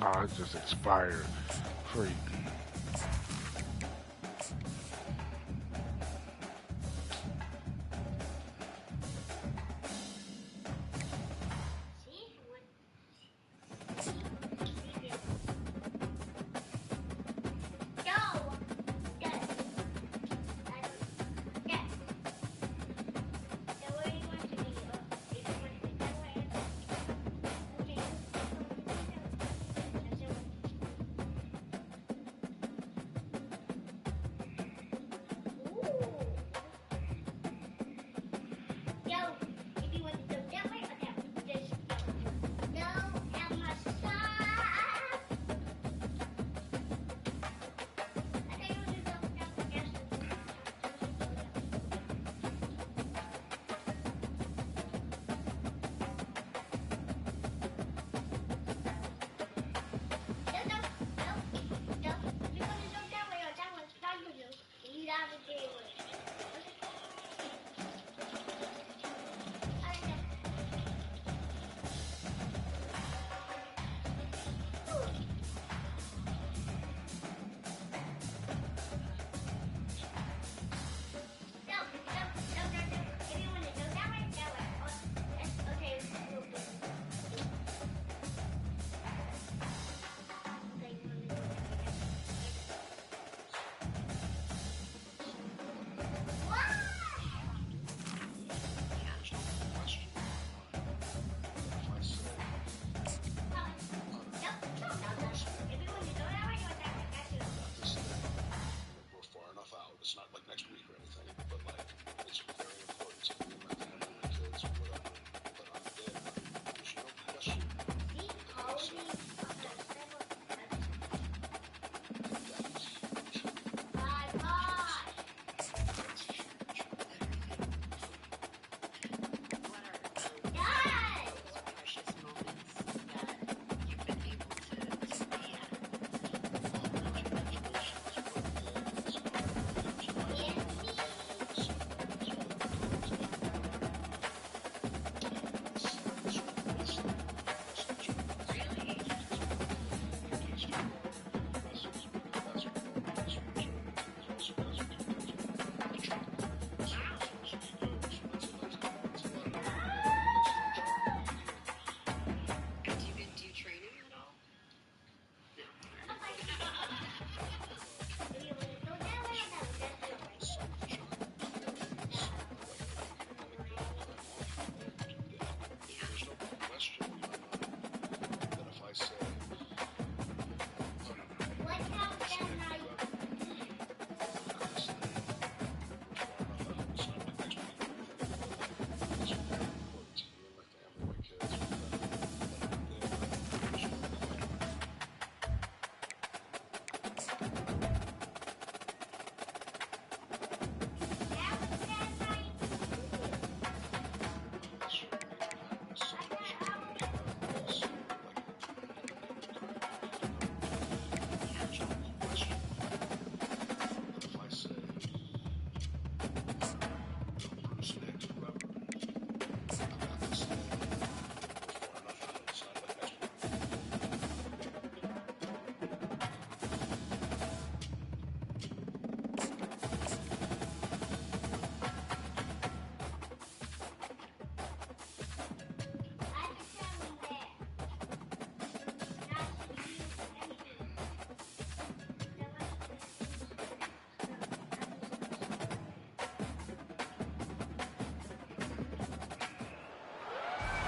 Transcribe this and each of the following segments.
Oh, it just expired. Freak.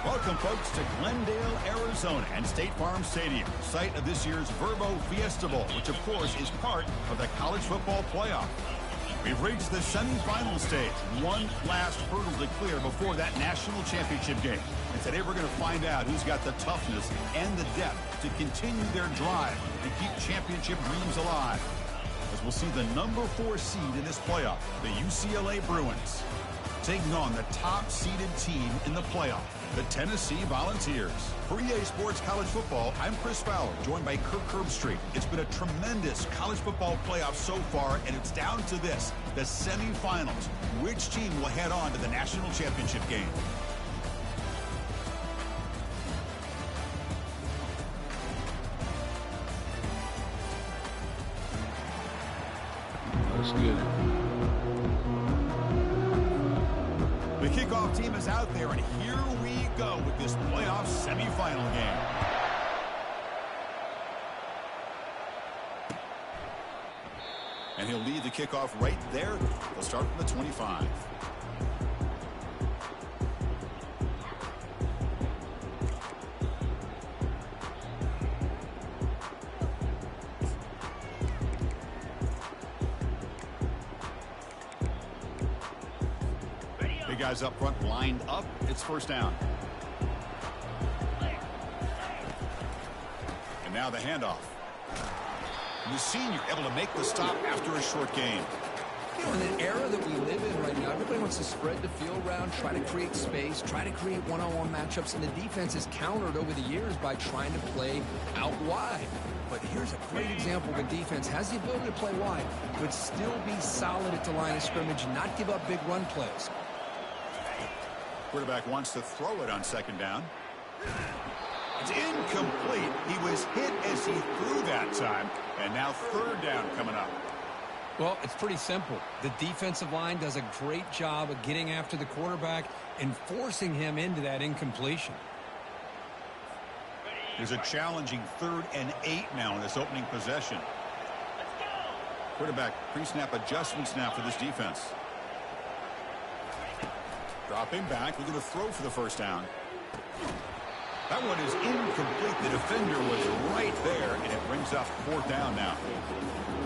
Welcome, folks, to Glendale, Arizona, and State Farm Stadium, site of this year's Verbo Fiesta Bowl, which, of course, is part of the college football playoff. We've reached the semifinal stage, one last hurdle to clear before that national championship game. And today we're going to find out who's got the toughness and the depth to continue their drive and keep championship dreams alive. As we'll see the number 4 seed in this playoff, the UCLA Bruins, taking on the top-seeded team in the playoff, the Tennessee Volunteers. For EA Sports College Football, I'm Chris Fowler, joined by Kirk Herbstreit. It's been a tremendous college football playoff so far, and it's down to this, the semifinals. Which team will head on to the national championship game? Let's get it. The kickoff team is out there, and here we go with this playoff semifinal game. And he'll lead the kickoff right there. They'll start from the 25. Big guys up front lined up. It's first down. And now the handoff. The senior able to make the stop after a short game. You know, in the era that we live in right now, everybody wants to spread the field around, try to create space, try to create one-on-one matchups, and the defense is countered over the years by trying to play out wide. But here's a great example of a defense has the ability to play wide, but still be solid at the line of scrimmage and not give up big run plays. Quarterback wants to throw it on second down. It's incomplete. He was hit as he threw that time. And now third down coming up. Well, it's pretty simple. The defensive line does a great job of getting after the quarterback and forcing him into that incompletion. There's a challenging 3rd and 8 now in this opening possession. Quarterback pre-snap adjustments now for this defense. Dropping back, looking to throw for the first down. That one is incomplete. The defender was right there, and it brings up 4th down now.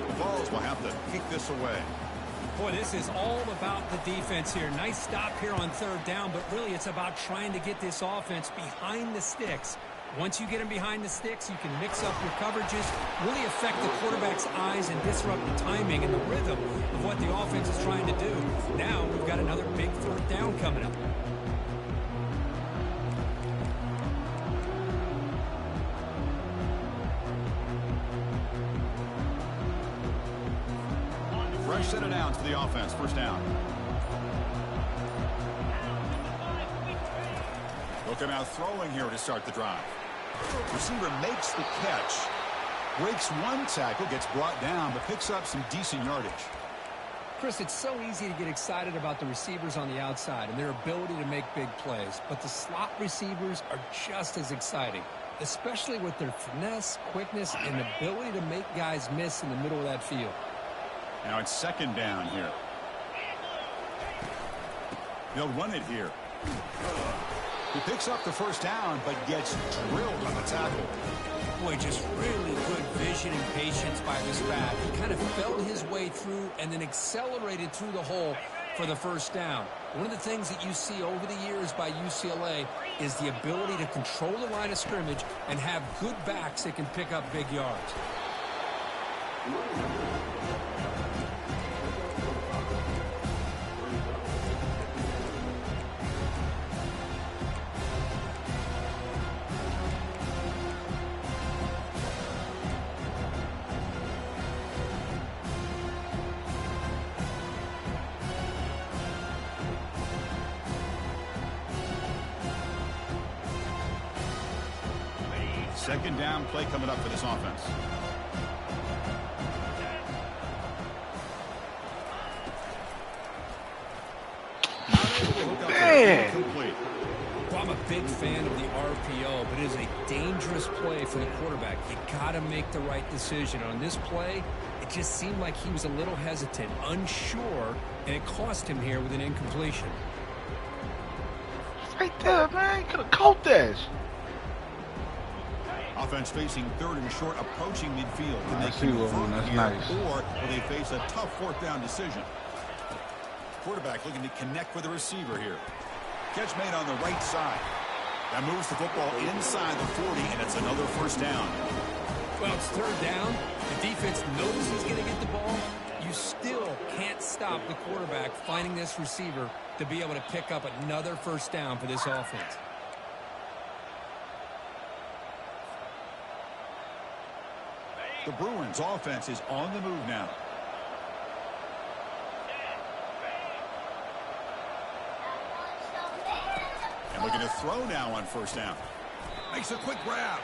The Vols will have to kick this away. Boy, this is all about the defense here. Nice stop here on 3rd down, but really it's about trying to get this offense behind the sticks. Once you get them behind the sticks, you can mix up your coverages, really affect the quarterback's eyes and disrupt the timing and the rhythm of what the offense is trying to do. Now we've got another big 4th down coming up. Fresh set of downs for the offense. First down. They'll come out throwing here to start the drive. Receiver makes the catch. Breaks one tackle, gets brought down, but picks up some decent yardage. Chris, it's so easy to get excited about the receivers on the outside and their ability to make big plays, but the slot receivers are just as exciting, especially with their finesse, quickness, and ability to make guys miss in the middle of that field. Now it's second down here. They'll run it here. He picks up the first down, but gets drilled on the tackle. Boy, just really good vision and patience by this back. He kind of felt his way through and then accelerated through the hole for the first down. One of the things that you see over the years by UCLA is the ability to control the line of scrimmage and have good backs that can pick up big yards. Second down play coming up for this offense. Man. Well, I'm a big fan of the RPO, but it is a dangerous play for the quarterback. You got to make the right decision. On this play, it just seemed like he was a little hesitant, unsure, and it cost him here with an incompletion. Right there, man. Could have caught that. Offense facing 3rd and short, approaching midfield. Can they see what one. That's nice. Or will they face a tough 4th down decision? Quarterback looking to connect with the receiver here. Catch made on the right side. That moves the football inside the 40, and it's another first down. Well, it's 3rd down. The defense knows he's going to get the ball. You still can't stop the quarterback finding this receiver to be able to pick up another first down for this offense. The Bruins offense is on the move now. And looking to throw now on first down. Makes a quick grab,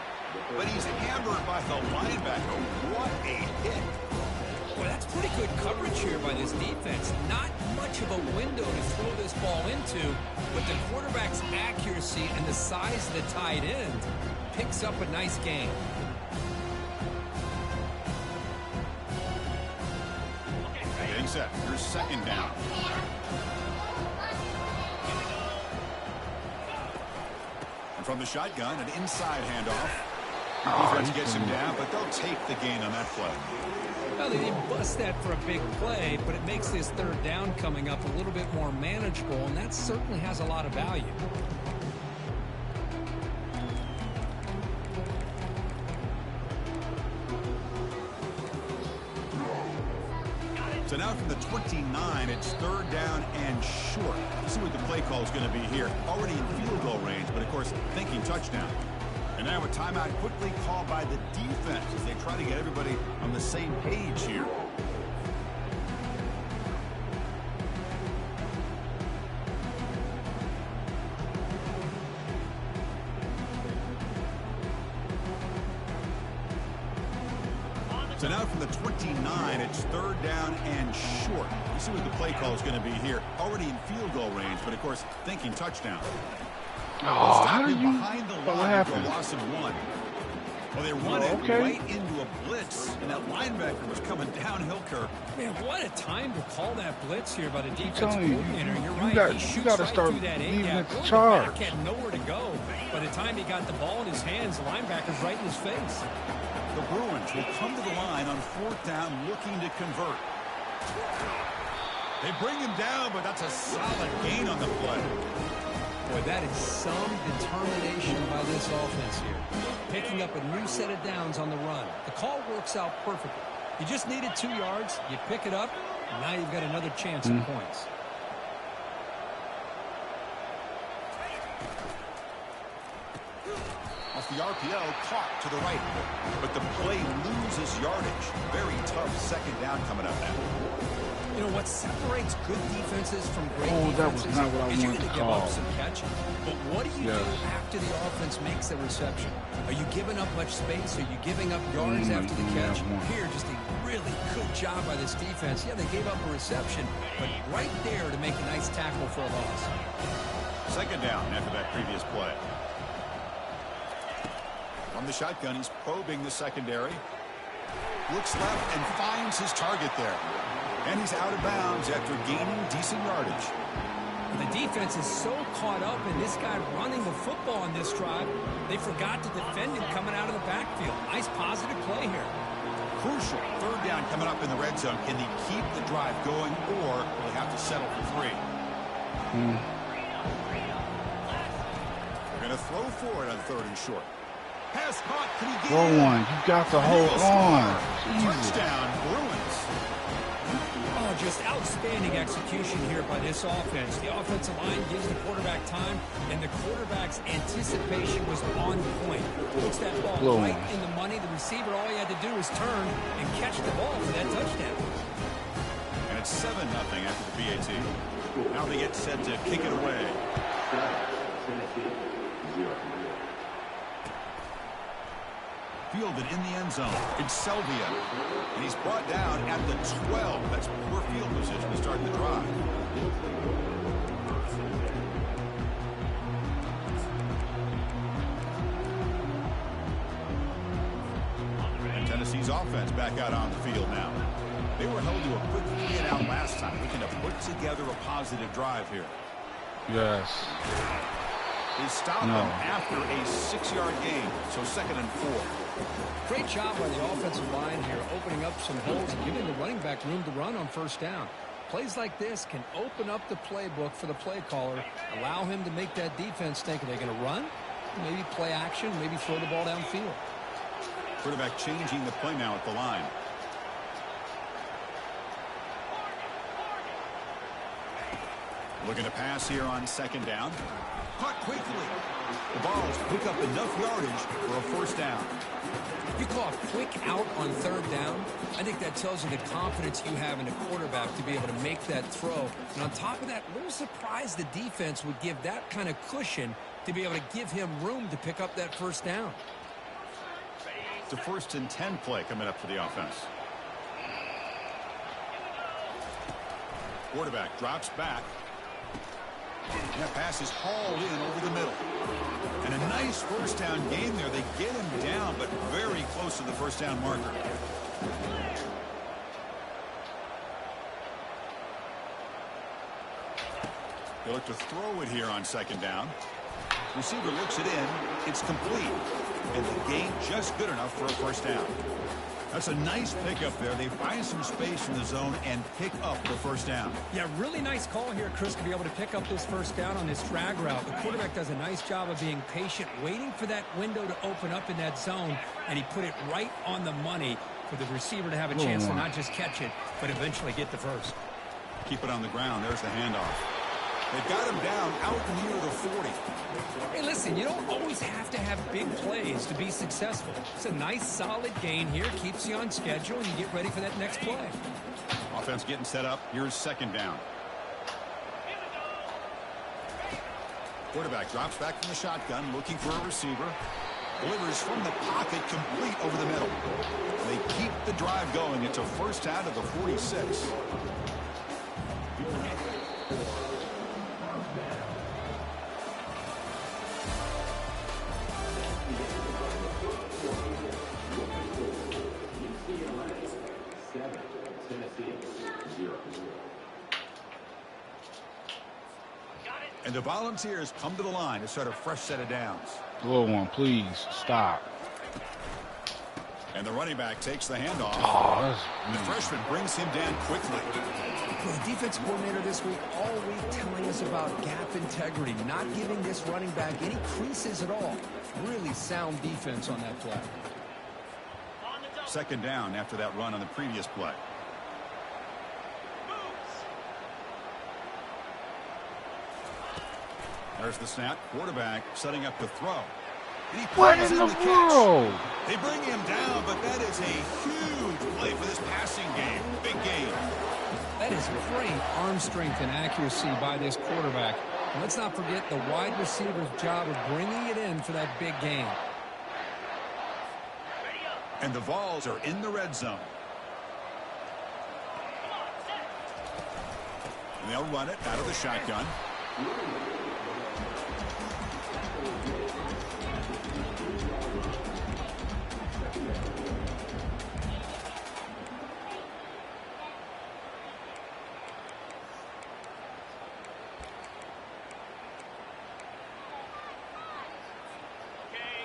but he's hammered by the linebacker. What a hit. Well, that's pretty good coverage here by this defense. Not much of a window to throw this ball into, but the quarterback's accuracy and the size of the tight end picks up a nice gain. Getting set. Here's second down. And from the shotgun, an inside handoff. Defense gets him down, but they'll take the gain on that play. Well, they didn't bust that for a big play, but it makes this third down coming up a little bit more manageable, and that certainly has a lot of value. So now from the 29, it's third down and short. Let's see what the play call is going to be here. Already in field goal range, but of course thinking touchdown. And now a timeout quickly called by the defense as they try to get everybody on the same page here. So now from the 29, it's third down and short. Let's see what the play call is going to be here. Already in field goal range, but of course thinking touchdown. Oh, how do you? Behind the What line happened? for a loss of 1. Well, they run it right into a blitz, and that linebacker was coming downhill, Kirk. Man, what a time to call that blitz here by the defense telling you, coordinator. You're you right. got- He you shoots gotta right start through that leaving A-gap. it to The charge. quarterback had nowhere to go. By the time he got the ball in his hands, the linebacker's right in his face. The Bruins will come to the line on fourth down looking to convert. They bring him down, but that's a solid gain on the play. Boy, that is some determination by this offense here. Picking up a new set of downs on the run. The call works out perfectly. You just needed 2 yards. You pick it up, and now you've got another chance at points. Off the RPO, caught to the right. But the play loses yardage. Very tough second down coming up now. You know what separates good defenses from great That was defenses not what I is you're wanted going to to give up call. some catching. But what do you Yes. do after the offense makes the reception? Are you giving up much space? Are you giving up yards after the catch? Here, just a really good job by this defense. Yeah, they gave up a reception, but right there to make a nice tackle for a loss. Second down after that previous play. From the shotgun, he's probing the secondary. Looks left and finds his target there. And he's out of bounds after gaining decent yardage. The defense is so caught up in this guy running the football on this drive, they forgot to defend him coming out of the backfield. Nice positive play here. Crucial third down coming up in the red zone. Can they keep the drive going, or will they have to settle for 3? They're going to throw for it on third and short. Pass caught. Can he get Throw in? one. You got to hold on. Jesus. Touchdown, Bruins. Oh, just outstanding execution here by this offense. The offensive line gives the quarterback time, and the quarterback's anticipation was on point. Puts that ball Blow right one. in the money. The receiver, all he had to do was turn and catch the ball for that touchdown. And it's 7-0 after the PAT. Now they get set to kick it away. Fielded in the end zone. It's Selvia. And he's brought down at the 12. That's poor field position to start the drive. And Tennessee's offense back out on the field now. They were held to a quick 3-and-out last time. Looking to put together a positive drive here. Yes. They stop him after a 6-yard gain. So 2nd and 4. Great job by the offensive line here, opening up some holes and giving the running back room to run on first down. Plays like this can open up the playbook for the play caller, allow him to make that defense think, are they going to run? Maybe play action, maybe throw the ball downfield. Quarterback changing the play now at the line. Looking to pass here on 2nd down. Caught quickly. The Vols pick up enough yardage for a first down. You call a quick out on 3rd down. I think that tells you the confidence you have in a quarterback to be able to make that throw. And on top of that, a little surprised the defense would give that kind of cushion to be able to give him room to pick up that first down. It's a 1st and 10 play coming up for the offense. Quarterback drops back. And that pass is hauled in over the middle. And a nice first down game there. They get him down, but very close to the first down marker. They look to throw it here on second down. Receiver looks it in. It's complete. And the gain just good enough for a first down. That's a nice pickup there. They find some space in the zone and pick up the first down. Yeah, really nice call here, Chris, to be able to pick up this first down on this drag route. The quarterback does a nice job of being patient, waiting for that window to open up in that zone, and he put it right on the money for the receiver to have a chance to not just catch it, but eventually get the first. Keep it on the ground. There's the handoff. They've got him down out near the 40. Hey, listen, you don't always have to have big plays to be successful. It's a nice, solid gain here. Keeps you on schedule, and you get ready for that next play. Offense getting set up. Here's second down. Quarterback drops back from the shotgun, looking for a receiver. Delivers from the pocket, complete over the middle. They keep the drive going. It's a first down to the 46. And the Volunteers come to the line to start a fresh set of downs. Good one, please. Stop. And the running back takes the handoff. Oh, the freshman brings him down quickly. The defense coordinator this week all week telling us about gap integrity, not giving this running back any creases at all. Really sound defense on that play. Second down after that run on the previous play. There's the snap. Quarterback setting up to throw. And he what plays in the catch. world? They bring him down, but that is a huge play for this passing game. Big game. That is great arm strength and accuracy by this quarterback. And let's not forget the wide receiver's job of bringing it in for that big gain. And the Vols are in the red zone. And they'll run it out of the shotgun.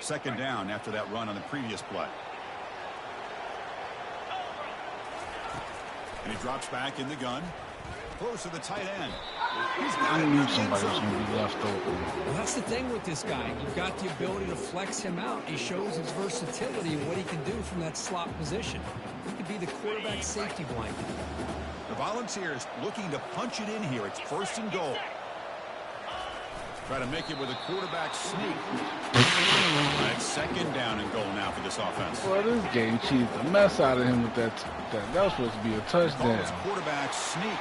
Second down after that run on the previous play. And he drops back in the gun. Close to the tight end. He's got I it. knew somebody was going to be left open. Well, that's the thing with this guy. You've got the ability to flex him out. He shows his versatility and what he can do from that slot position. He could be the quarterback safety blanket. The Volunteers looking to punch it in here. It's first and goal. Try to make it with a quarterback sneak. It's second down and goal now for this offense. Well, this game cheated the mess out of him with that. That was supposed to be a touchdown. Quarterback sneak.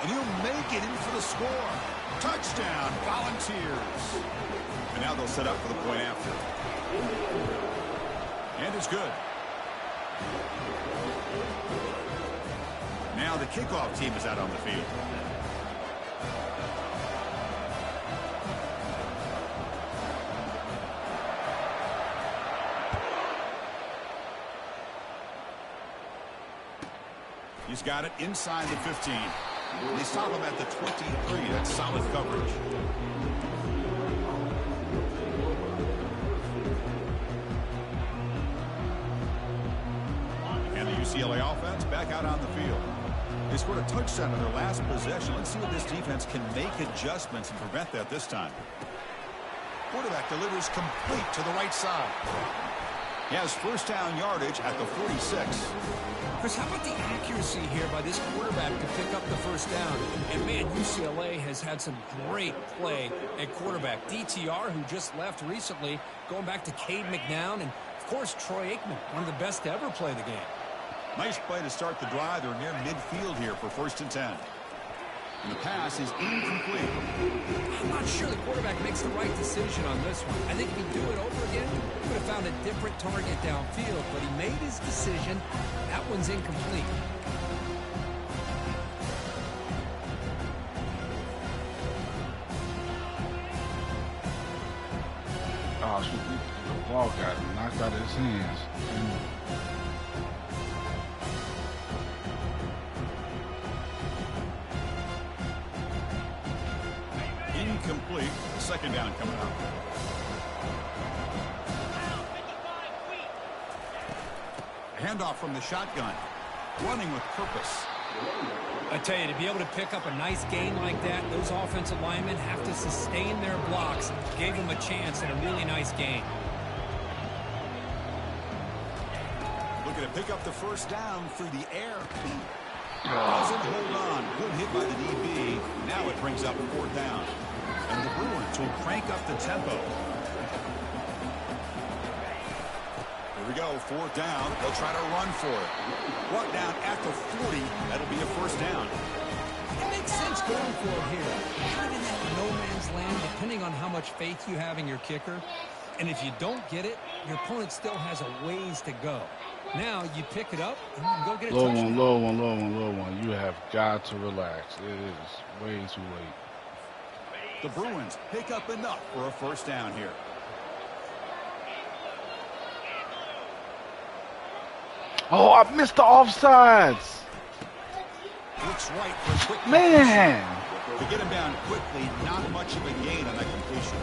And he'll make it in for the score. Touchdown, Volunteers. And now they'll set up for the point after. And it's good. Now the kickoff team is out on the field. He's got it inside the 15. They stop him at the 23. That's solid coverage. And the UCLA offense back out on the field. They scored a touchdown in their last possession. Let's see what this defense can make adjustments and prevent that this time. Quarterback delivers complete to the right side. He has first down yardage at the 46. Chris, how about the accuracy here by this quarterback to pick up the first down? And, man, UCLA has had some great play at quarterback. DTR, who just left recently, going back to Cade McNown, and, of course, Troy Aikman, one of the best to ever play the game. Nice play to start the drive. They're near midfield here for first and 10. And the pass is incomplete. I'm not sure the quarterback makes the right decision on this one. I think if he'd do it over again, he would have found a different target downfield, but he made his decision. That one's incomplete. got knocked out of his hands. Incomplete. Second down coming up. Handoff from the shotgun. Running with purpose. I tell you, to be able to pick up a nice gain like that, those offensive linemen have to sustain their blocks. Gave them a chance at a really nice gain. Looking to pick up the first down through the air. Doesn't hold on. Good hit by the DB. Now it brings up fourth down. And the Bruins will crank up the tempo. Here we go, fourth down. They'll try to run for it. Brought down at the 40. That'll be a first down. It makes sense going for it here. Kind of in that no man's land, depending on how much faith you have in your kicker. And if you don't get it, your opponent still has a ways to go. Now you pick it up and you can go get a touchdown. Low one. You have got to relax. It is way too late. The Bruins pick up enough for a first down here. Oh, I missed the offsides. Looks right for a quick Man. To get him down quickly, not much of a gain on that completion.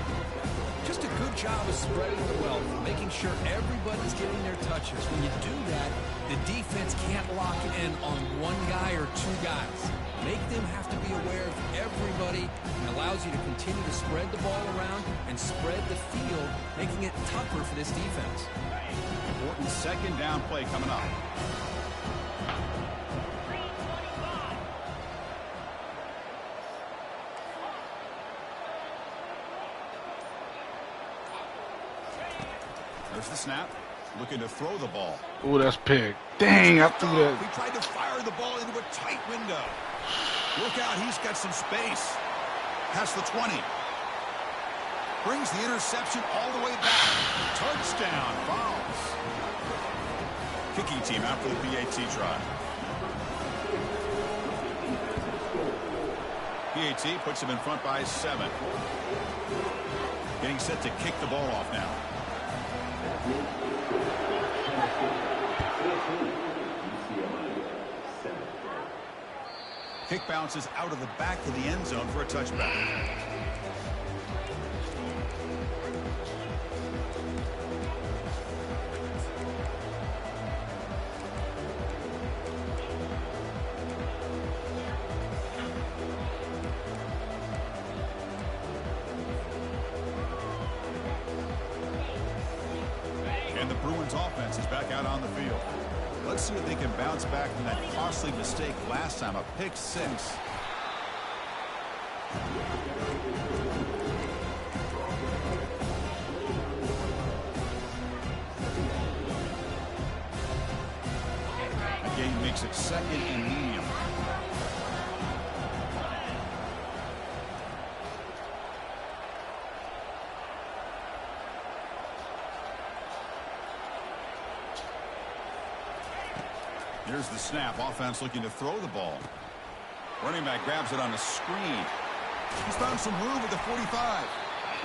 Just a good job of spreading the wealth, making sure everybody's getting their touches. When you do that, the defense can't lock in on one guy or two guys. Make them have to be aware of everybody, and allows you to continue to spread the ball around and spread the field, making it tougher for this defense. Important second down play coming up. There's the snap. Looking to throw the ball. Oh, that's pick. Dang, I threw that. He tried to fire the ball into a tight window. Look out, he's got some space. Past the 20. Brings the interception all the way back. Touchdown, fouls. Kicking team out for the PAT try. PAT puts him in front by 7. Getting set to kick the ball off now. Kick bounces out of the back of the end zone for a touchback. And the Bruins offense is back out on the field. Let's see if they can bounce back from that costly mistake last time, a pick 6. The game makes it second and medium. Here's the snap. Offense looking to throw the ball. Running back grabs it on the screen. He's found some room at the 45.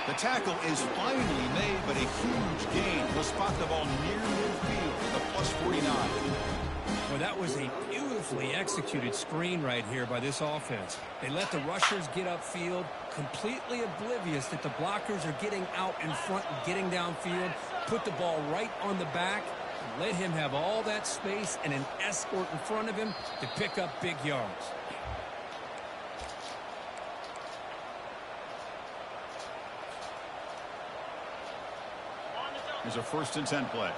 The tackle is finally made, but a huge gain. He'll spot the ball near midfield with a +49. Well, that was a beautifully executed screen right here by this offense. They let the rushers get upfield, completely oblivious that the blockers are getting out in front and getting downfield. Put the ball right on the back. Let him have all that space and an escort in front of him to pick up big yards. Here's a 1st and 10 play.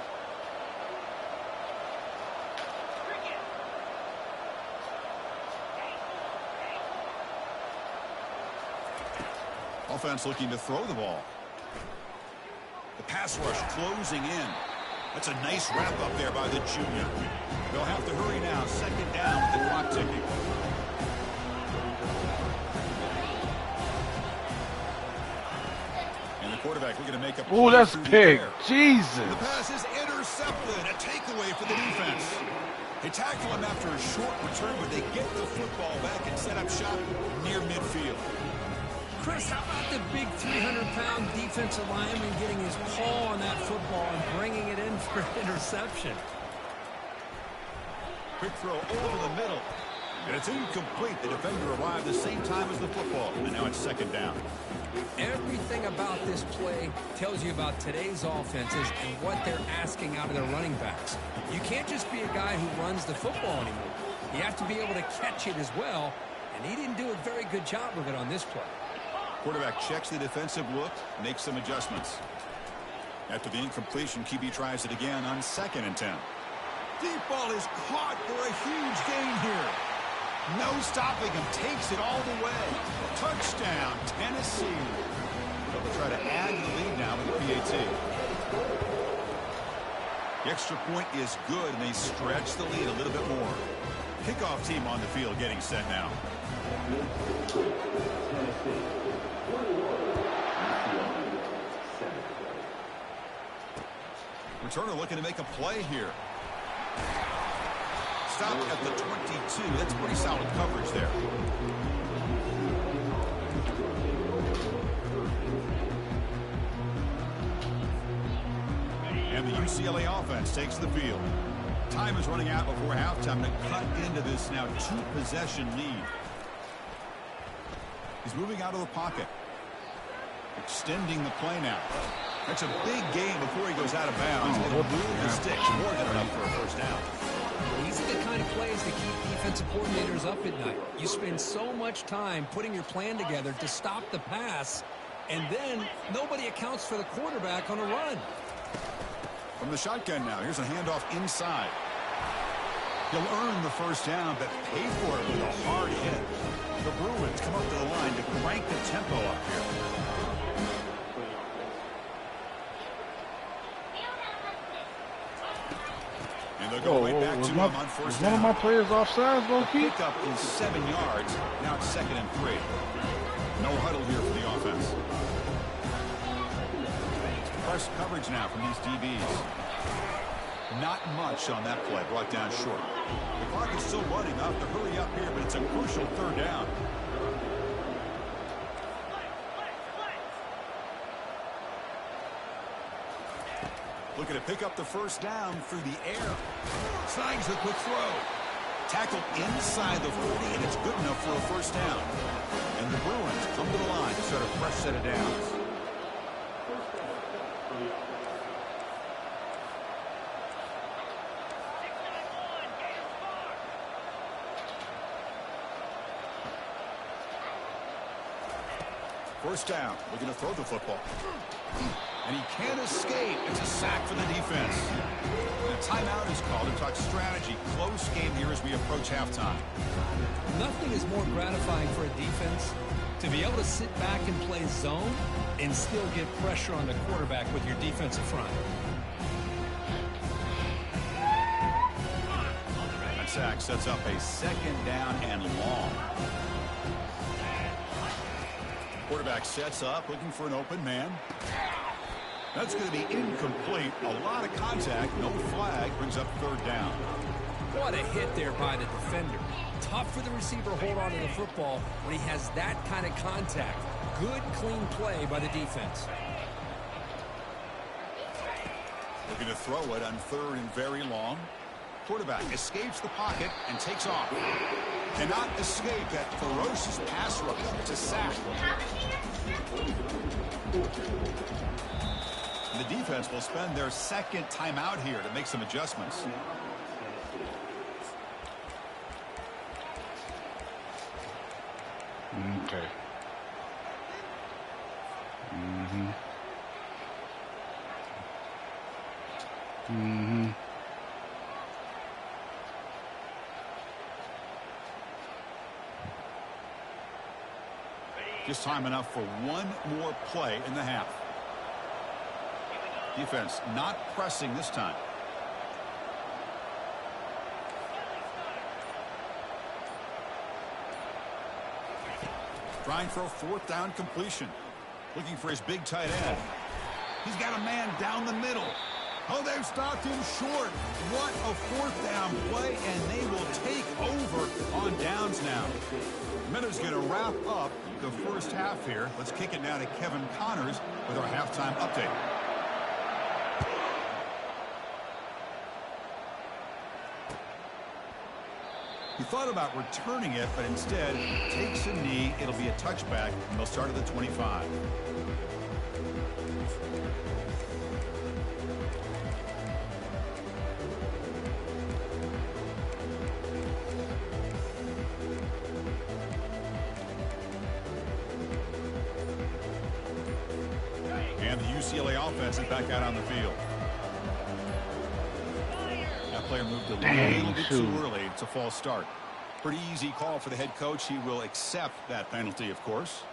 Offense looking to throw the ball. The pass rush closing in. That's a nice wrap up there by the junior. They'll have to hurry now. 2nd down with the clock ticking. And the quarterback looking to make a play. Oh, that's big. Jesus. The pass is intercepted. A takeaway for the defense. They tackle him after a short return, but they get the football back and set up shop near midfield. Chris, how about the big 300-pound defensive lineman getting his paw on that football and bringing it in for an interception? Quick throw over the middle. And it's incomplete. The defender arrived the same time as the football. And now it's second down. Everything about this play tells you about today's offenses and what they're asking out of their running backs. You can't just be a guy who runs the football anymore. You have to be able to catch it as well, and he didn't do a very good job with it on this play. Quarterback checks the defensive look, makes some adjustments. After the incompletion, QB tries it again on 2nd and 10. Deep ball is caught for a huge gain here. No stopping him. Takes it all the way. Touchdown, Tennessee. They'll try to add to the lead now with the PAT. The extra point is good, and they stretch the lead a little bit more. Kickoff team on the field getting set now. Returner looking to make a play here. Stop at the 22. That's pretty solid coverage there. And the UCLA offense takes the field. Time is running out before halftime to cut into this now 2-possession lead. He's moving out of the pocket. Extending the play now. That's a big gain before he goes out of bounds. It'll move the sticks more than enough for a first down. These are the kind of plays that keep defensive coordinators up at night. You spend so much time putting your plan together to stop the pass, and then nobody accounts for the quarterback on a run. From the shotgun now, here's a handoff inside. He'll earn the first down, but pay for it with a hard hit. The Bruins come up to the line to crank the tempo up here. And they'll go right back to him on first down. One of my players offsides, low key? Pickup is 7 yards. Now it's 2nd and 3. No huddle here for the offense. Press coverage now from these DBs. Not much on that play, brought down short. The clock is still running. They'll have to hurry up here, but it's a crucial 3rd down. Looking to pick up the first down through the air. Snags the quick throw. Tackled inside the 40, and it's good enough for a first down. And the Bruins come to the line to start a fresh set of downs. First down, looking to throw the football. And he can't escape. It's a sack for the defense. And a timeout is called to talk strategy. Close game here as we approach halftime. Nothing is more gratifying for a defense to be able to sit back and play zone and still get pressure on the quarterback with your defensive front. That sack sets up a 2nd down and long. Quarterback sets up, looking for an open man. That's going to be incomplete. A lot of contact, no flag, brings up 3rd down. What a hit there by the defender. Tough for the receiver to hold on to the football when he has that kind of contact. Good, clean play by the defense. Looking to throw it on 3rd and very long. Quarterback escapes the pocket and takes off. Cannot escape that ferocious pass rush. It's a sack. The defense will spend their 2nd timeout here to make some adjustments. Okay. Mm-hmm. Mm-hmm. Just time enough for one more play in the half. Defense not pressing this time. Trying for a 4th down completion. Looking for his big tight end. He's got a man down the middle. Oh, they've stopped him short. What a 4th down play, and they will take over on downs now. down. Minutes going to wrap up the first half here. Let's kick it now to Kevin Connors with our halftime update. He thought about returning it, but instead takes a knee. It'll be a touchback, and they'll start at the 25. And the UCLA offense is back out on the field. That player moved a little bit too early. It's a false start. Pretty easy call for the head coach. He will accept that penalty, of course.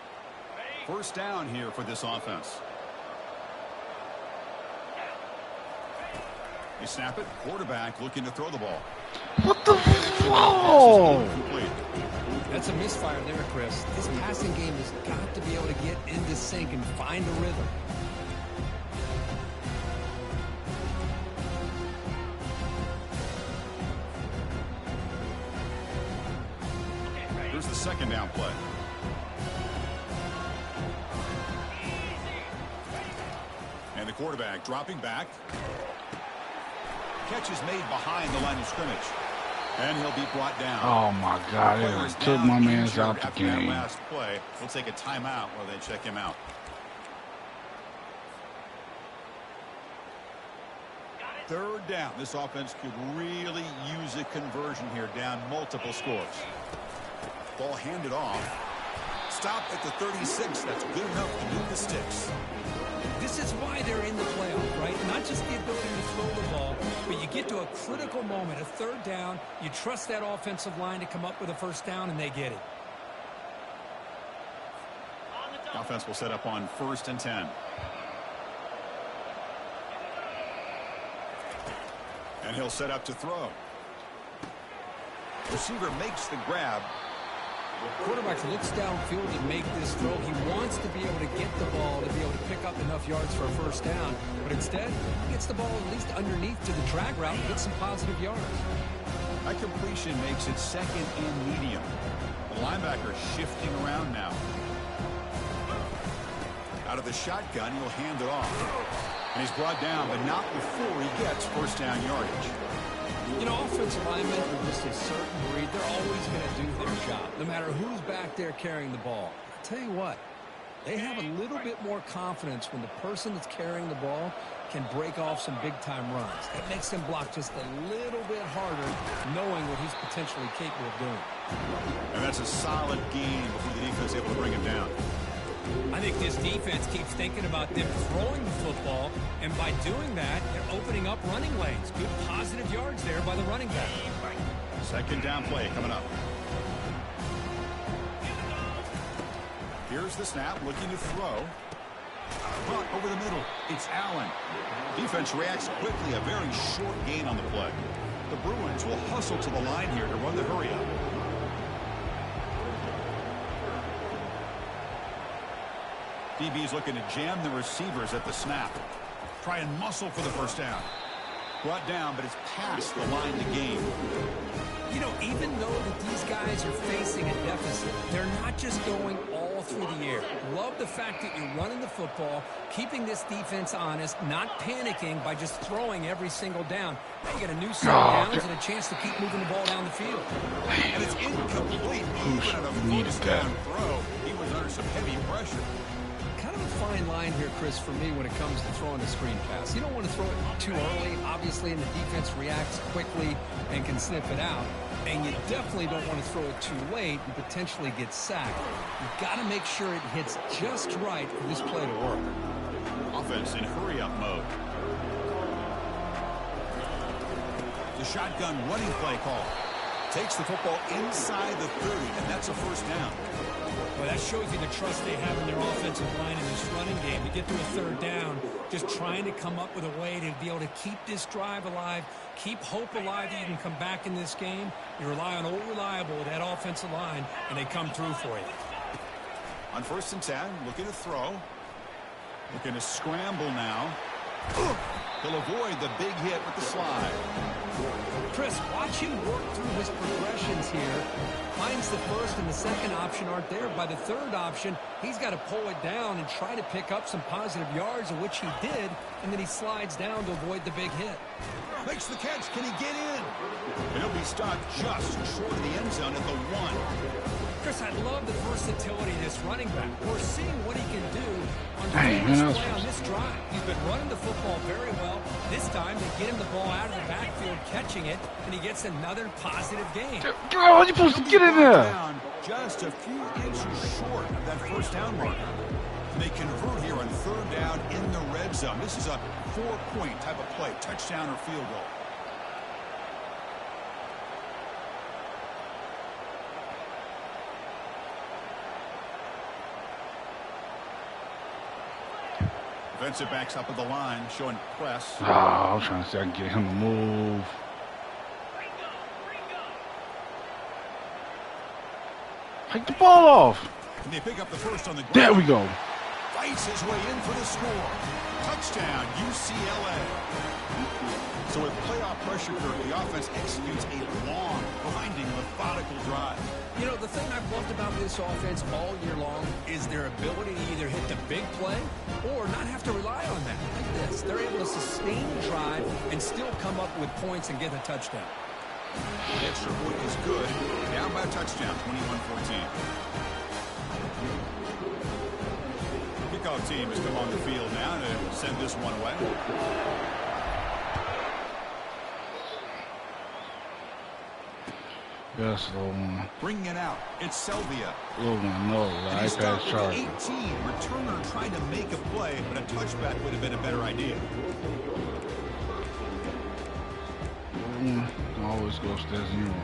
First down here for this offense. You snap it. Quarterback looking to throw the ball. What the fuck? That's a misfire there, Chris. This passing game has got to be able to get into sync and find a rhythm. Here's the second down play. And the quarterback dropping back. Catch is made behind the line of scrimmage. And he'll be brought down. Oh my God, it took my man's out the game. That last play, we'll take a timeout while they check him out. Third down. This offense could really use a conversion here, down multiple scores. Ball handed off. Stop at the 36. That's good enough to move the sticks. This is why they're in the playoff, right? Not just the ability to throw the ball, but you get to a critical moment, a third down. You trust that offensive line to come up with a first down, and they get it. Offense will set up on 1st and 10. And he'll set up to throw. Receiver makes the grab. Quarterback looks downfield to make this throw. He wants to be able to get the ball to be able to pick up enough yards for a first down. But instead, he gets the ball at least underneath to the drag route and gets some positive yards. That completion makes it second and medium. The linebacker shifting around now. Out of the shotgun, he'll hand it off. And he's brought down, but not before he gets first down yardage. You know, offensive linemen are just a certain breed. They're always going to do their job, no matter who's back there carrying the ball. I'll tell you what, they have a little bit more confidence when the person that's carrying the ball can break off some big-time runs. It makes them block just a little bit harder, knowing what he's potentially capable of doing. And that's a solid gain before the defense is able to bring him down. I think this defense keeps thinking about them throwing the football, and by doing that, they're opening up running lanes. Good positive yards there by the running back. Second down play coming up. Here's the snap, looking to throw. Caught over the middle. It's Allen. Defense reacts quickly, a very short gain on the play. The Bruins will hustle to the line here to run the hurry up. DB's looking to jam the receivers at the snap. Try and muscle for the first down. Brought down, but it's past the line to gain. You know, even though that these guys are facing a deficit, they're not just going all through the air. Love the fact that you're running the football, keeping this defense honest, not panicking by just throwing every single down. Now you get a new set of downs and a chance to keep moving the ball down the field. And it's incomplete. Even on a first down throw, he was under some heavy pressure. Kind of a fine line here, Chris, for me when it comes to throwing a screen pass. You don't want to throw it too early, obviously, and the defense reacts quickly and can sniff it out. And you definitely don't want to throw it too late and potentially get sacked. You've got to make sure it hits just right for this play to work. Offense in hurry-up mode. The shotgun running play call. Takes the football inside the 30, and that's a first down. Well, that shows you the trust they have in their offensive line in this running game. To get to a third down, just trying to come up with a way to be able to keep this drive alive, keep hope alive that you can come back in this game. You rely on old reliable, that offensive line, and they come through for you. On 1st and 10, looking to throw. Looking to scramble now. He'll avoid the big hit with the slide. Chris, watch him work through his progressions here. Finds the first and the second option aren't there. By the third option, he's got to pull it down and try to pick up some positive yards, of which he did, and then he slides down to avoid the big hit. Makes the catch. Can he get in? And he'll be stopped just short of the end zone at the 1. Chris, I love the versatility of this running back. We're seeing what he can do on Dang, this man, play on this drive. He's been running the football very well. This time, they get him the ball out of the backfield, catching it, and he gets another positive gain. Oh, you're supposed to get in there. Down just a few inches short of that first down marker. They convert here on third down in the red zone. This is a 4-point type of play, touchdown or field goal. Defensive backs up at the line, showing press. Oh, I'm trying to see if I can get him to move. Take the ball off. And they pick up the first on the ground. There we go. Fights his way in for the score. Touchdown, UCLA. So with playoff pressure, the offense executes a long, grinding, methodical drive. You know, the thing I've loved about this offense all year long is their ability to either hit the big play or not have to rely on that. Like this. They're able to sustain the drive and still come up with points and get a touchdown. The extra point is good. Down by a touchdown, 21-14. Kickoff team has come on the field now to send this one away. Yes, little one. Bringing it out, it's Selvia. Little one, no, the And he stopped iPad's with the charging. 18. Returner trying to make a play, but a touchback would have been a better idea. Always goes to 0.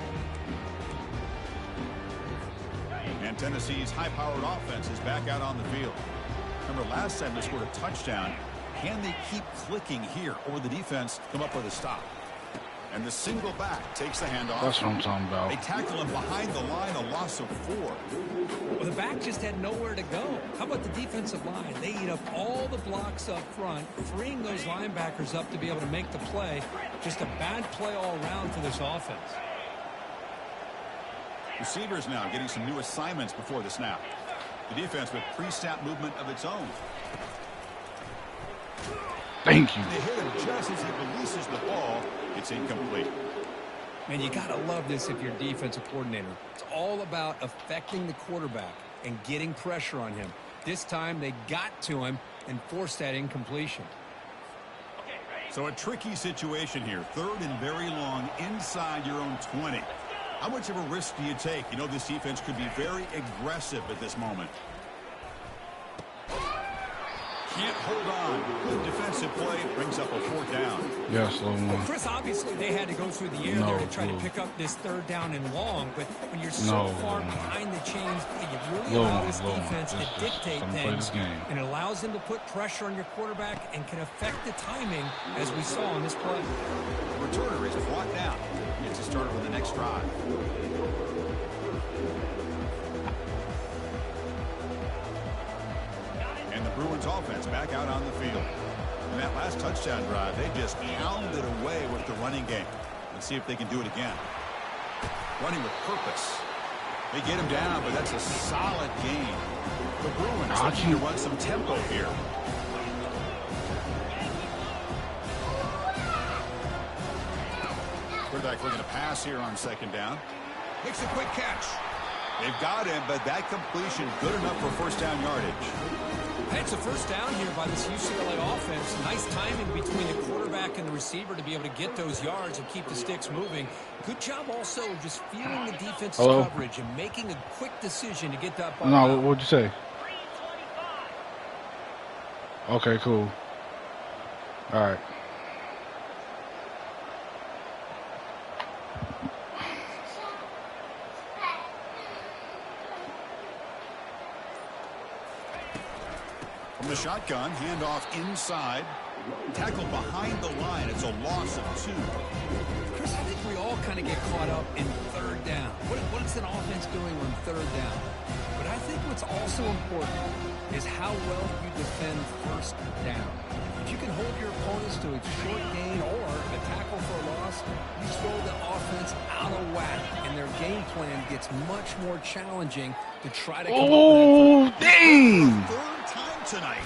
And Tennessee's high-powered offense is back out on the field. Remember, last time they scored a touchdown. Can they keep clicking here, or the defense come up with a stop? And the single back takes the handoff. That's what I'm talking about. They tackle him behind the line, a loss of 4. Well, the back just had nowhere to go. How about the defensive line? They eat up all the blocks up front, freeing those linebackers up to be able to make the play. Just a bad play all around for this offense. Receivers now getting some new assignments before the snap. The defense with pre-snap movement of its own. Thank you. They hit him just as he releases the ball. It's incomplete. Man, you got to love this if you're a defensive coordinator. It's all about affecting the quarterback and getting pressure on him. This time they got to him and forced that incompletion. So a tricky situation here. Third and very long inside your own 20. How much of a risk do you take? You know, this defense could be very aggressive at this moment. Can't hold on. Good defensive play brings up a 4th down. Yes, little Well, one. Chris, obviously they had to go through the air there to try to pick up this third down and long, but when you're so far behind the chains, you really allow this defense to dictate things, and it allows them to put pressure on your quarterback and can affect the timing, as we saw on this play. The returner is brought down. Gets to start with the next drive. And the Bruins offense back out on the field. In that last touchdown drive, they just pounded away with the running game. Let's see if they can do it again. Running with purpose. They get him down, but that's a solid gain. The Bruins looking to run some tempo here. Quarterback looking to pass here on 2nd down. Makes a quick catch. They've got him, but that completion good enough for 1st down yardage. It's a 1st down here by this UCLA offense. Nice timing between the quarterback and the receiver to be able to get those yards and keep the sticks moving. Good job also just feeling the defense's coverage and making a quick decision to get that ball No, out. what'd you say? Okay, cool. All right. From the shotgun, handoff inside. Tackled behind the line. It's a loss of 2. Chris, I think we all kind of get caught up in third down. What is an offense doing on third down? But I think what's also important is how well you defend first down. If you can hold your opponents to a short gain or a tackle for a loss, you throw the offense out of whack, and their game plan gets much more challenging to try to come Oh, up with dang! Third time tonight.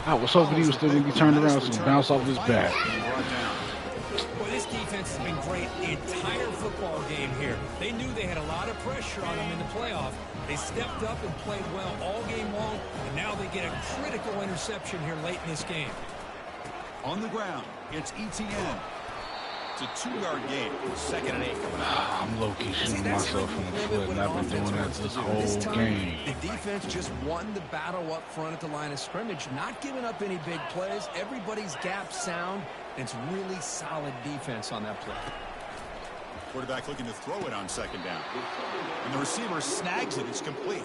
I was hoping he was still going to be turned around so he bounce off his back. Boy, this defense has been great the entire football game here. They knew they had a lot of pressure on them in the playoff. They stepped up and played well all game long, and now they get a critical interception here late in this game. On the ground, it's ETN. It's a 2-yard gain. 2nd and 8 coming out. I'm low-key shooting myself in the foot, and I've been doing that this whole game. The defense just won the battle up front at the line of scrimmage, not giving up any big plays. Everybody's gap sound. It's really solid defense on that play. Quarterback looking to throw it on 2nd down. And the receiver snags it. It's complete.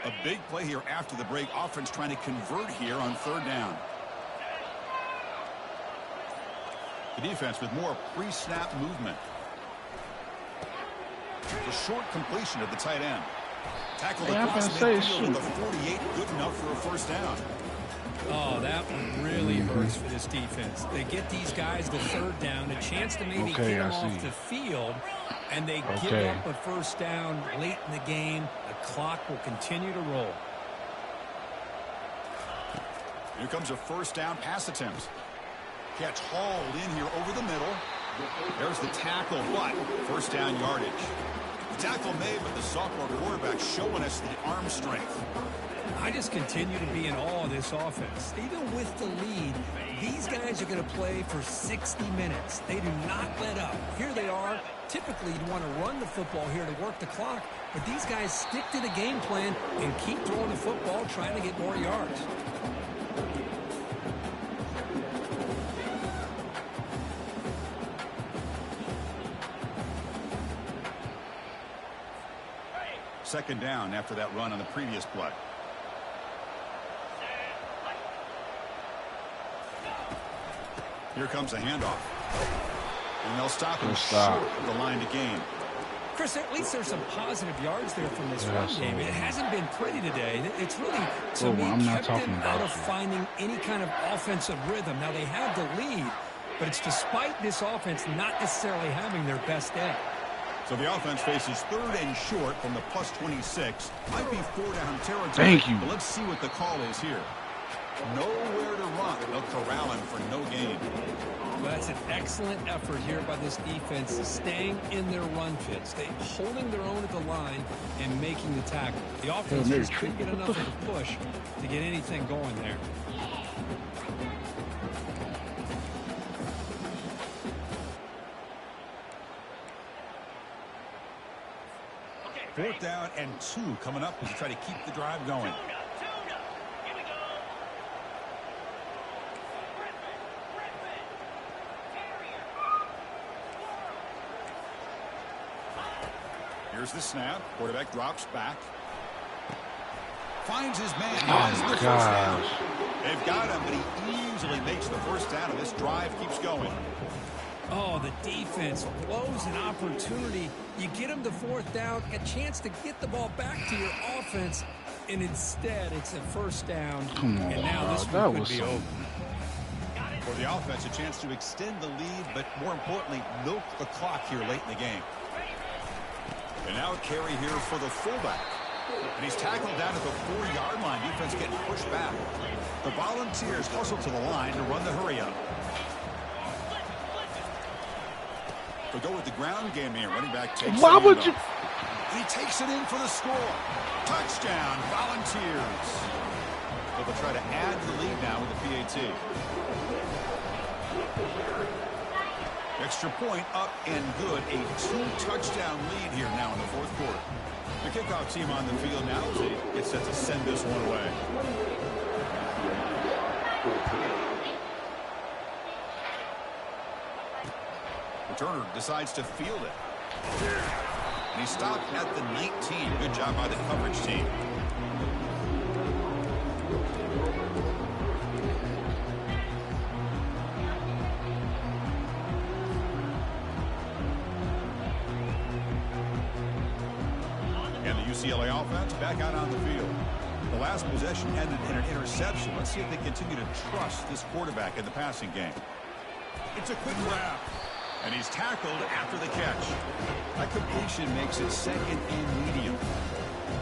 A big play here after the break. Offense trying to convert here on 3rd down. The defense with more pre-snap movement. The short completion of the tight end. Tackled across midfield with a 48, good enough for a 1st down. Oh, that one really hurts for this defense. They get these guys the 3rd down, a chance to maybe get them off the field, and they give up a 1st down late in the game. The clock will continue to roll. Here comes a 1st down pass attempt. Catch hauled in here over the middle. There's the tackle, but 1st down yardage. The tackle made, but the sophomore quarterback showing us the arm strength. I just continue to be in awe of this offense. Even with the lead, these guys are going to play for 60 minutes. They do not let up. Here they are. Typically, you'd want to run the football here to work the clock, but these guys stick to the game plan and keep throwing the football, trying to get more yards. Second down after that run on the previous play. Here comes a handoff. And they'll stop him short of the line to gain. Chris, at least there's some positive yards there from this run game. It hasn't been pretty today. It's really, to me, kept them out of finding any kind of offensive rhythm. Now, they have the lead, but it's despite this offense not necessarily having their best day. So the offense faces 3rd and short from the +26. Might be 4-down territory. Thank you. But let's see what the call is here. Nowhere to run. They'll corral him for no gain. Well, that's an excellent effort here by this defense, staying in their run fits. They holding their own at the line and making the tackle. The offense just couldn't get enough of a push to get anything going there. 4th down and 2 coming up as you try to keep the drive going. Here's the snap. Quarterback drops back. Finds his man. Has the 1st down. They've got him, but he easily makes the 1st down, and this drive keeps going. Oh, the defense blows an opportunity. You get them the 4th down, a chance to get the ball back to your offense, and instead it's a 1st down. Come on, and now this one could be over. For the offense, a chance to extend the lead, but more importantly, milk the clock here late in the game. And now a carry here for the fullback. And he's tackled down at the 4-yard line. Defense getting pushed back. The Volunteers hustle to the line to run the hurry-up. They'll go with the ground game here. Running back takes Why would you? He takes it in for the score. Touchdown, Volunteers. But they'll try to add to the lead now with the PAT. Extra point up and good. A 2-touchdown lead here now in the fourth quarter. The kickoff team on the field now as they get set to send this one away. Returner decides to field it. And he stopped at the 19. Good job by the coverage team. And the UCLA offense back out on the field. The last possession ended in an interception. Let's see if they continue to trust this quarterback in the passing game. It's a quick grab. And he's tackled after the catch. That completion makes it second and medium.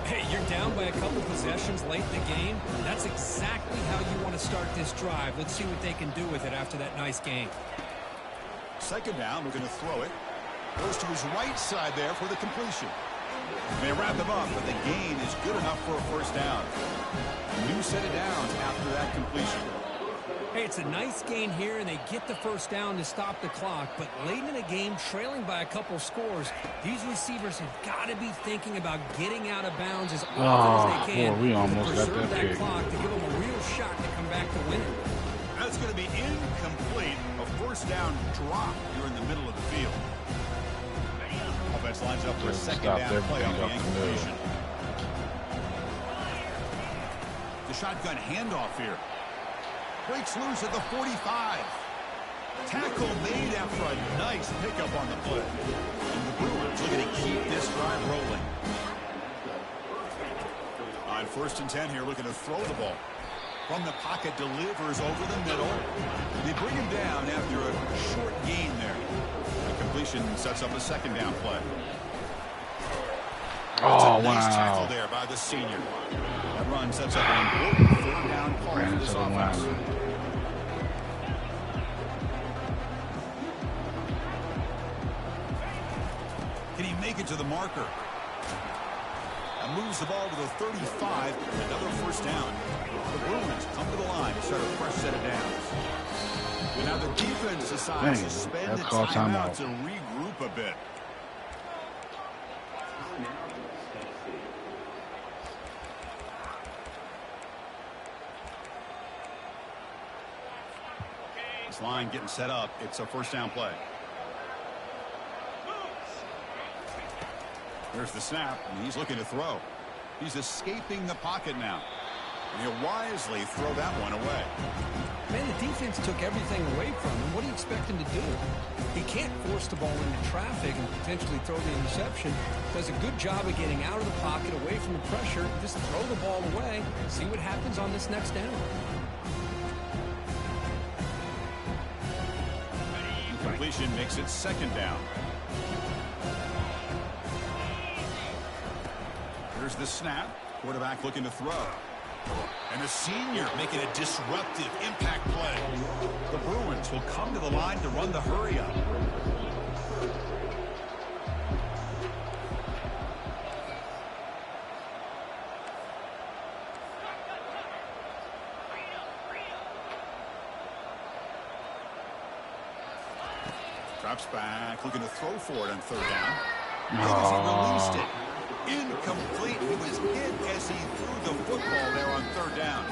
Hey, you're down by a couple possessions late in the game. That's exactly how you want to start this drive. Let's see what they can do with it after that nice game. Second down, we're going to throw it. Goes to his right side there for the completion. They wrap him up, but the gain is good enough for a first down. New set of downs after that completion. Hey, it's a nice gain here, and they get the first down to stop the clock. But late in the game, trailing by a couple scores, these receivers have got to be thinking about getting out of bounds as often as they can. Boy, we almost to got preserve that pick. clock to give them a real shot to come back to win it. That's going to be incomplete. A first down drop here in the middle of the field. Offense lines up for a second down play on the incompletion. The shotgun handoff here. Breaks loose at the 45. Tackle made after a nice pickup on the play. And the Bruins looking to keep this drive rolling. On 1st and 10 here, looking to throw the ball. From the pocket, delivers over the middle. They bring him down after a short gain there. The completion sets up a second down play. Oh, nice wow. tackle there by the senior. That run sets up an important third down call for this offense. Can he make it to the marker? And moves the ball to the 35. Another first down. The Bruins come to the line to start a fresh set of downs. And now the defense decides to spend the timeout to regroup a bit. This line getting set up. It's a first down play. There's the snap, and he's looking to throw. He's escaping the pocket now. And he'll wisely throw that one away. Man, the defense took everything away from him. What do you expect him to do? He can't force the ball into traffic and potentially throw the interception. Does a good job of getting out of the pocket, away from the pressure. Just throw the ball away and see what happens on this next down. Completion makes it second down. Here's the snap. Quarterback looking to throw. And the senior making a disruptive impact play. The Bruins will come to the line to run the hurry up. Drops back, looking to throw for it on third down. He released it. Incomplete. He was hit as he threw the football there on third down.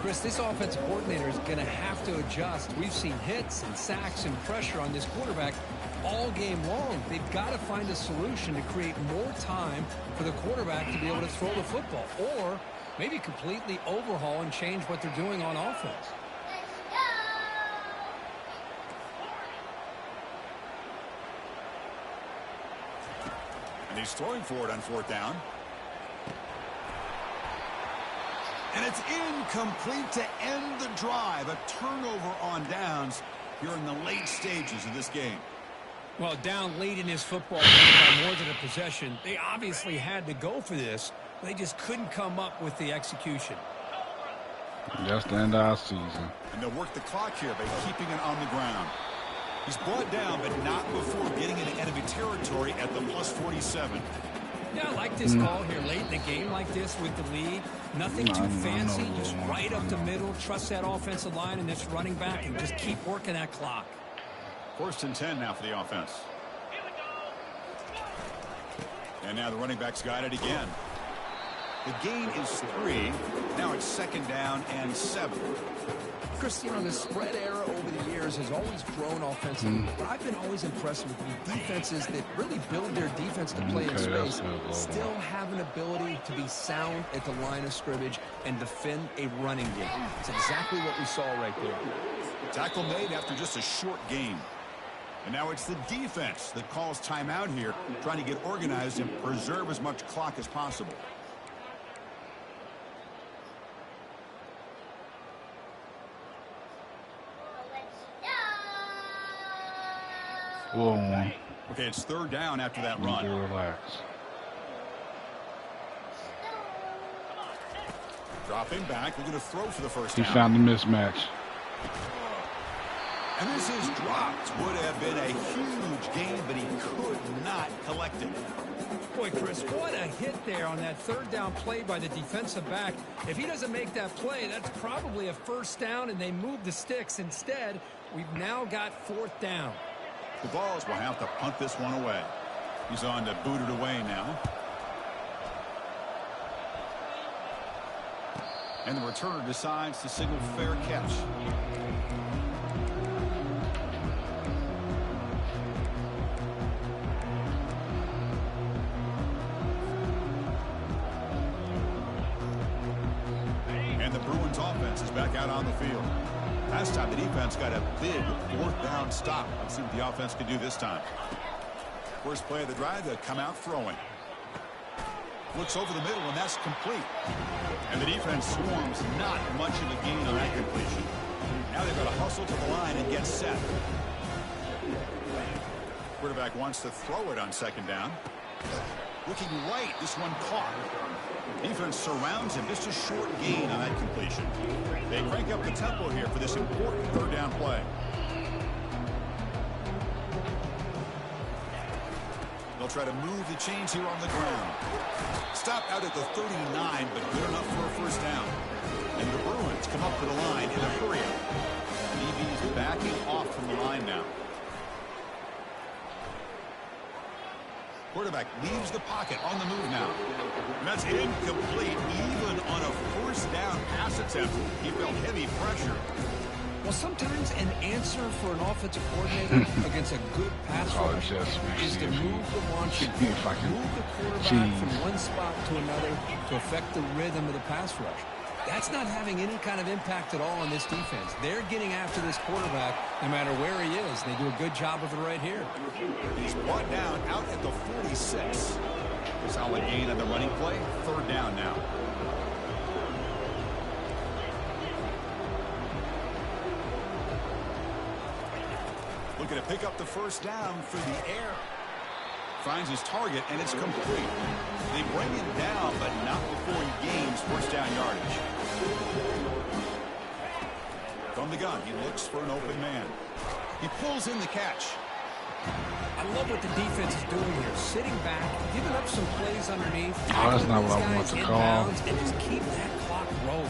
Chris, this offensive coordinator is going to have to adjust. We've seen hits and sacks and pressure on this quarterback all game long. They've got to find a solution to create more time for the quarterback to be able to throw the football, or maybe completely overhaul and change what they're doing on offense. And he's throwing for it on fourth down. And it's incomplete to end the drive. A turnover on downs here in the late stages of this game. Well, down late in this football game by more than a possession, they obviously had to go for this. They just couldn't come up with the execution. Just the end of our season. And they'll work the clock here by keeping it on the ground. He's brought down, but not before getting into enemy territory at the +47. Yeah, I like this call here late in the game like this with the lead. Nothing too fancy, just right up the middle. Trust that offensive line and this running back and just keep working that clock. 1st and 10 now for the offense. And now the running back's got it again. The gain is 3. Now it's 2nd down and 7. Chris, you know, the spread era over the years has always grown offensively, but I've been always impressed with defenses that really build their defense to play in space, still have an ability to be sound at the line of scrimmage and defend a running game. It's exactly what we saw right there. Tackle made after just a short gain. And now it's the defense that calls timeout here, trying to get organized and preserve as much clock as possible. Whoa. Okay, it's 3rd down after that run. Relax. Dropping back, they're going to throw for the 1st He down. found the mismatch. And this is dropped. Would have been a huge gain, but he could not collect it. Boy, Chris, what a hit there on that 3rd down play by the defensive back. If he doesn't make that play, that's probably a 1st down, and they move the sticks. Instead, we've now got 4th down. The Vols will have to punt this one away. He's on to boot it away now. And the returner decides to signal fair catch. And the Bruins offense is back out on the field. Last time the defense got a big 4th down stop. Let's see what the offense can do this time. First play of the drive, they come out throwing. Looks over the middle, and that's complete. And the defense swarms not much of a gain on that completion. Now they've got to hustle to the line and get set. Quarterback wants to throw it on 2nd down. Looking right, this one caught. Defense surrounds him, just a short gain on that completion. They crank up the tempo here for this important 3rd down play. They'll try to move the chains here on the ground. Stop out at the 39, but good enough for a 1st down. And the Bruins come up to the line in a hurry. DB's backing off from the line now. Quarterback leaves the pocket on the move now. And that's incomplete, even on a 1st down pass attempt. He felt heavy pressure. Well, sometimes an answer for an offensive coordinator against a good pass rush is to move the launching, move the quarterback from one spot to another to affect the rhythm of the pass rush. That's not having any kind of impact at all on this defense. They're getting after this quarterback no matter where he is. They do a good job of it right here. He's brought down out at the 46. Solid gain on the running play. 3rd down now. Looking to pick up the 1st down through the air. Finds his target, and it's complete. They bring him down, but not before he gains 1st down yardage. From the gun, he looks for an open man. He pulls in the catch. I love what the defense is doing here. Sitting back, giving up some plays underneath. Oh, that's not what I want to call. And just keep that clock rolling.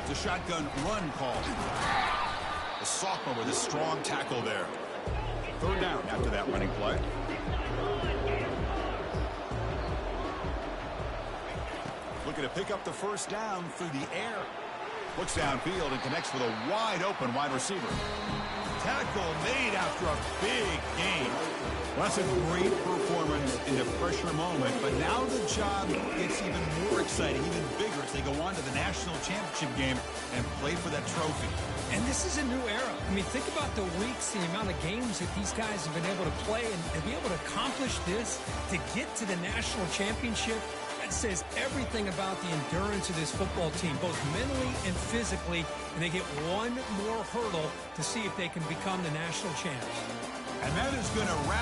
The shotgun run call. The sophomore with a strong tackle there. 3rd down after that running play. Looking to pick up the 1st down through the air. Looks downfield and connects with a wide open wide receiver. Tackle made after a big gain. Well, that's a great performance in the pressure moment, but now the job gets even more exciting, even bigger as they go on to the national championship game and play for that trophy. And this is a new era. I mean, think about the weeks, the amount of games that these guys have been able to play, and to be able to accomplish this, to get to the national championship, that says everything about the endurance of this football team, both mentally and physically, and they get one more hurdle to see if they can become the national champs. And that is going to wrap